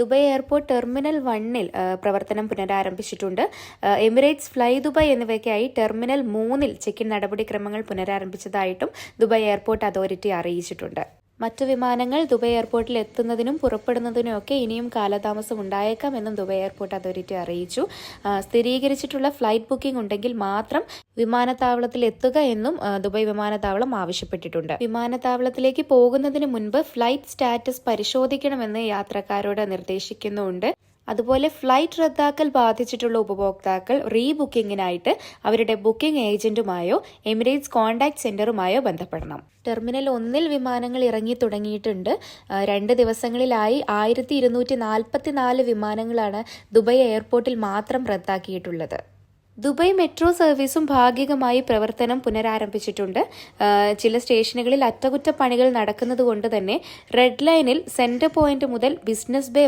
Dubai airport terminal 1-ൽ പ്രവർത്തനം പുനരാരംഭിച്ചിട്ടുണ്ട്. Emirates, fly Dubai എന്നിവയ്ക്കായി terminal 3-ൽ check in നടപടിക്രമങ്ങൾ പുനരാരംഭിച്ചതായിട്ടും ദുബായ് എയർപോർട്ട് അതോറിറ്റി അറിയിച്ചിട്ടുണ്ട്. മറ്റു വിമാനങ്ങൾ ദുബായ് എയർപോർട്ടിൽ എത്തുന്നതിനും പുറപ്പെടുന്നതിനുമൊക്കെ ഇനിയും കാലതാമസം ഉണ്ടായേക്കാമെന്നും ദുബായ് എയർപോർട്ട് അതോറിറ്റി അറിയിച്ചു. സ്ഥിരീകരിച്ചിട്ടുള്ള ഫ്ലൈറ്റ് ബുക്കിംഗ് ഉണ്ടെങ്കിൽ മാത്രം വിമാനത്താവളത്തിൽ എത്തുക എന്നും ദുബായ് വിമാനത്താവളം ആവശ്യപ്പെട്ടിട്ടുണ്ട്. വിമാനത്താവളത്തിലേക്ക് പോകുന്നതിന് മുൻപ് ഫ്ലൈറ്റ് സ്റ്റാറ്റസ് പരിശോധിക്കണമെന്ന് യാത്രക്കാരോട് നിർദ്ദേശിക്കുന്നുണ്ട്. അതുപോലെ ഫ്ലൈറ്റ് റദ്ദാക്കൽ ബാധിച്ചിട്ടുള്ള ഉപഭോക്താക്കൾ റീബുക്കിങ്ങിനായിട്ട് അവരുടെ ബുക്കിംഗ് ഏജന്റുമായോ എമിറേറ്റ്സ് കോൺടാക്ട് സെന്ററുമായോ ബന്ധപ്പെടണം. ടെർമിനൽ 1-ൽ വിമാനങ്ങൾ ഇറങ്ങി തുടങ്ങിയിട്ടുണ്ട്. 2 ദിവസങ്ങളിലായി 1244 വിമാനങ്ങളാണ് ദുബായ് എയർപോർട്ടിൽ മാത്രം റദ്ദാക്കിയിട്ടുള്ളത്. ദുബായ് മെട്രോ സർവീസും ഭാഗികമായി പ്രവർത്തനം പുനരാരംഭിച്ചിട്ടുണ്ട്. ചില സ്റ്റേഷനുകളിൽ അറ്റകുറ്റപ്പണികൾ നടക്കുന്നതുകൊണ്ട് തന്നെ റെഡ് ലൈനിൽ സെന്റർ പോയിന്റ് മുതൽ ബിസിനസ് ബേ